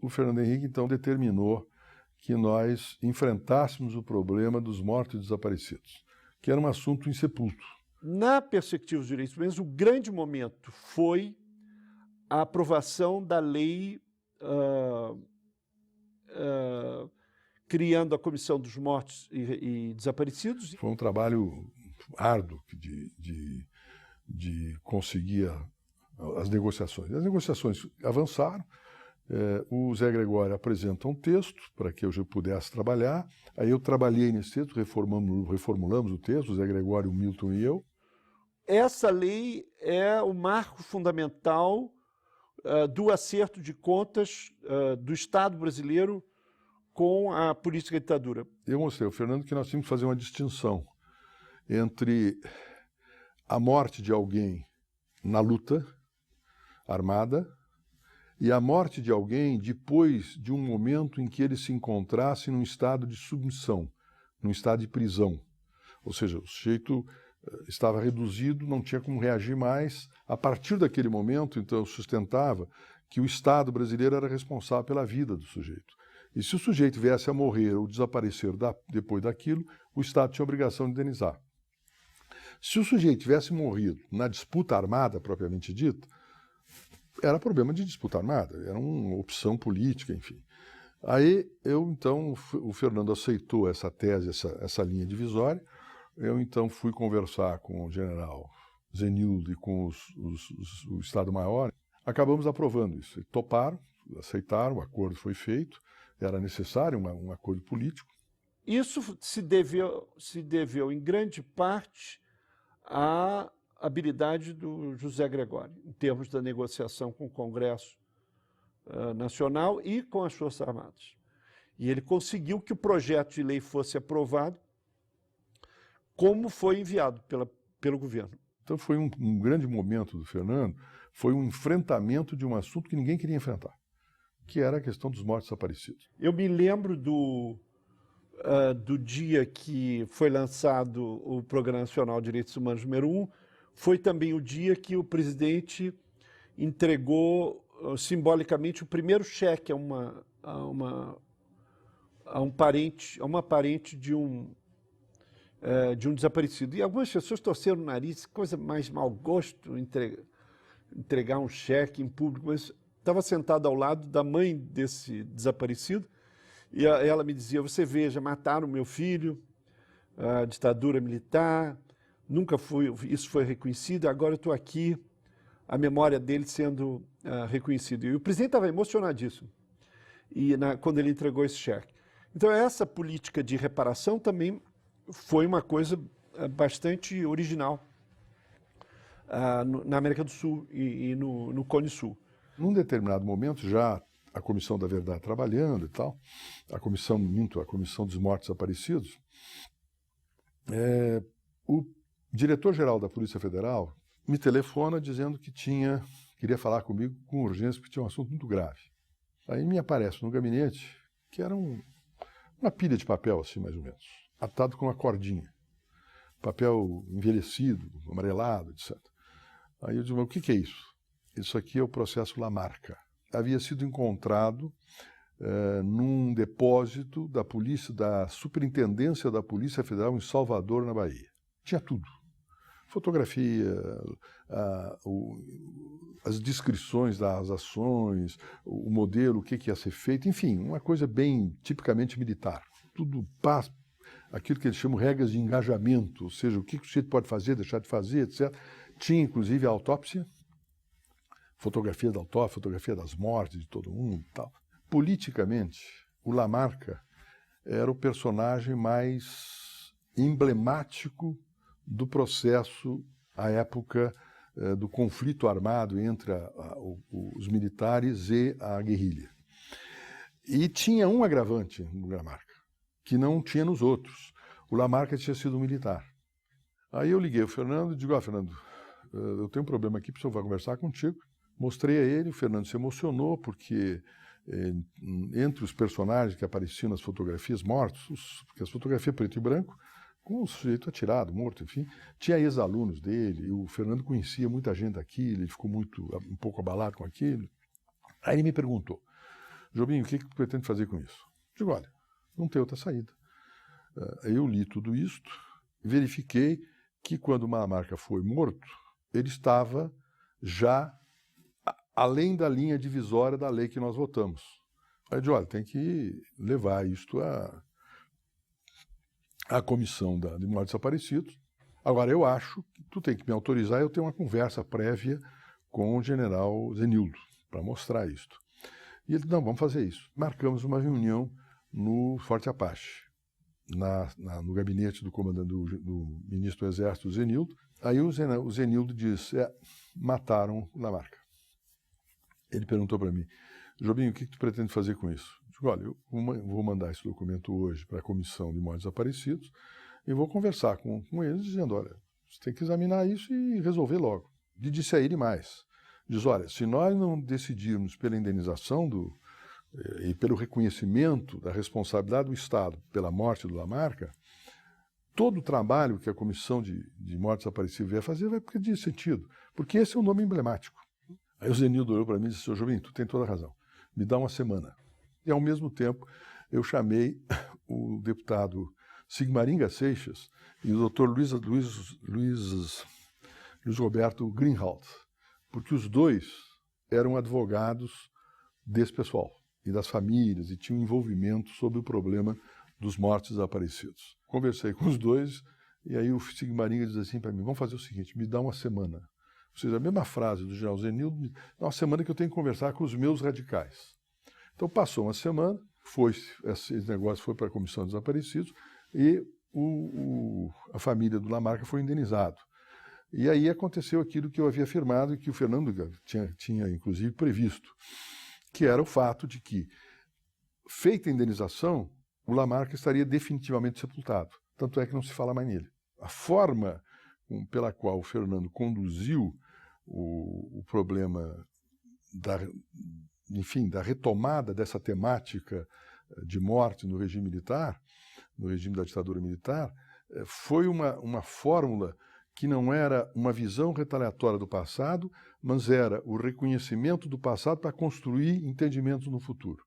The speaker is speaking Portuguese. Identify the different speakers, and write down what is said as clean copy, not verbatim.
Speaker 1: o Fernando Henrique, então, determinou que nós enfrentássemos o problema dos mortos e desaparecidos, que era um assunto insepulto.
Speaker 2: Na perspectiva dos direitos humanos, o grande momento foi a aprovação da lei criando a Comissão dos Mortos e Desaparecidos.
Speaker 1: Foi um trabalho árduo de conseguir as negociações. As negociações avançaram, o Zé Gregório apresenta um texto para que eu já pudesse trabalhar, aí eu trabalhei nesse texto, reformulamos o texto, o Zé Gregório, o Milton e eu.
Speaker 2: Essa lei é o marco fundamental do acerto de contas do Estado brasileiro com a política da ditadura.
Speaker 1: Eu mostrei ao Fernando que nós tínhamos que fazer uma distinção entre a morte de alguém na luta armada e a morte de alguém depois de um momento em que ele se encontrasse num estado de submissão, num estado de prisão. Ou seja, o sujeito estava reduzido, não tinha como reagir mais. A partir daquele momento, então, eu sustentava que o Estado brasileiro era responsável pela vida do sujeito. E se o sujeito viesse a morrer ou desaparecer depois daquilo, o Estado tinha a obrigação de indenizar. Se o sujeito tivesse morrido na disputa armada, propriamente dita, era problema de disputa armada, era uma opção política, enfim. Aí, então, o Fernando aceitou essa tese, essa linha divisória. Eu, então, fui conversar com o general Zenildo e com o Estado-Maior. Acabamos aprovando isso. Eles toparam, aceitaram, o acordo foi feito. Era necessário um acordo político.
Speaker 2: Isso se deveu em grande parte à habilidade do José Gregório, em termos da negociação com o Congresso Nacional e com as Forças Armadas. E ele conseguiu que o projeto de lei fosse aprovado como foi enviado pelo governo.
Speaker 1: Então foi um grande momento do Fernando, foi um enfrentamento de um assunto que ninguém queria enfrentar, que era a questão dos mortos desaparecidos.
Speaker 2: Eu me lembro do dia que foi lançado o Programa Nacional de Direitos Humanos número 1, foi também o dia que o presidente entregou simbolicamente o primeiro cheque a uma parente de um desaparecido. E algumas pessoas torceram o nariz, coisa mais mau gosto, entregar um cheque em público, mas estava sentado ao lado da mãe desse desaparecido e ela me dizia: você veja, mataram meu filho, a ditadura militar, isso foi reconhecido, agora eu estou aqui, a memória dele sendo reconhecida. E o presidente estava emocionadíssimo quando ele entregou esse cheque. Então essa política de reparação também foi uma coisa bastante original na América do Sul e no Cone Sul.
Speaker 1: Num determinado momento, já a Comissão da Verdade trabalhando e tal, a Comissão dos Mortos Desaparecidos, o diretor-geral da Polícia Federal me telefona dizendo que queria falar comigo com urgência, porque tinha um assunto muito grave. Aí me aparece no gabinete, que era uma pilha de papel, assim, mais ou menos, atado com uma cordinha. Papel envelhecido, amarelado, etc. Aí eu digo: mas o que é isso? Isso aqui é o processo Lamarca. Havia sido encontrado num depósito da Superintendência da Polícia Federal em Salvador, na Bahia. Tinha tudo. Fotografia, as descrições das ações, o modelo, o que ia ser feito, enfim, uma coisa bem tipicamente militar. Tudo aquilo que eles chamam regras de engajamento, ou seja, o que o sujeito pode fazer, deixar de fazer, etc. Tinha, inclusive, a autópsia, fotografia da autópsia, fotografia das mortes de todo mundo e tal. Politicamente, o Lamarca era o personagem mais emblemático do processo à época do conflito armado entre os militares e a guerrilha. E tinha um agravante no Lamarca, que não tinha nos outros. O Lamarca tinha sido militar. Aí eu liguei ao Fernando e digo: Fernando, eu tenho um problema aqui, preciso conversar contigo. Mostrei a ele, o Fernando se emocionou, porque entre os personagens que apareciam nas fotografias mortos, porque as fotografias preto e branco, com o sujeito atirado, morto, enfim, tinha ex-alunos dele, e o Fernando conhecia muita gente daquilo, ele ficou um pouco abalado com aquilo. Aí ele me perguntou: Jobim, o que tu pretende fazer com isso? Digo, olha, não tem outra saída. Eu li tudo isto, verifiquei que quando o Malamarca foi morto, ele estava já além da linha divisória da lei que nós votamos. Aí eu disse, olha, tem que levar isto à comissão de mortos desaparecidos. Agora, eu acho que tu tem que me autorizar, eu tenho uma conversa prévia com o general Zenildo, para mostrar isto. E ele disse, não, vamos fazer isso. Marcamos uma reunião no Forte Apache, no gabinete do comandante do ministro do Exército, Zenildo. Aí o Zenildo disse, mataram o Lamarca. Ele perguntou para mim, Jobim, o que tu pretende fazer com isso? Eu digo, olha, eu vou mandar esse documento hoje para a Comissão de Mortos Desaparecidos e vou conversar com eles, dizendo, olha, você tem que examinar isso e resolver logo. E disse a ele mais, diz, olha, se nós não decidirmos pela indenização e pelo reconhecimento da responsabilidade do Estado pela morte do Lamarca, todo o trabalho que a Comissão de Mortos Desaparecidos vier fazer vai perder sentido, porque esse é um nome emblemático. Aí o Zenildo olhou para mim e disse, Jobim, tu tem toda a razão, me dá uma semana. E ao mesmo tempo eu chamei o deputado Sigmaringa Seixas e o Dr. Luiz Roberto Greenhalgh, porque os dois eram advogados desse pessoal e das famílias e tinham envolvimento sobre o problema dos mortos desaparecidos. Conversei com os dois e aí o Sigmaringa diz assim para mim, vamos fazer o seguinte, me dá uma semana. Ou seja, a mesma frase do general Zenildo, dá uma semana que eu tenho que conversar com os meus radicais. Então passou uma semana, esse negócio foi para a Comissão dos Desaparecidos e a família do Lamarca foi indenizado. E aí aconteceu aquilo que eu havia afirmado e que o Fernando tinha inclusive previsto, que era o fato de que, feita a indenização, o Lamarca estaria definitivamente sepultado. Tanto é que não se fala mais nele. A forma pela qual o Fernando conduziu o problema da retomada dessa temática de morte no regime militar, no regime da ditadura militar, foi uma fórmula que não era uma visão retaliatória do passado, mas era o reconhecimento do passado para construir entendimentos no futuro.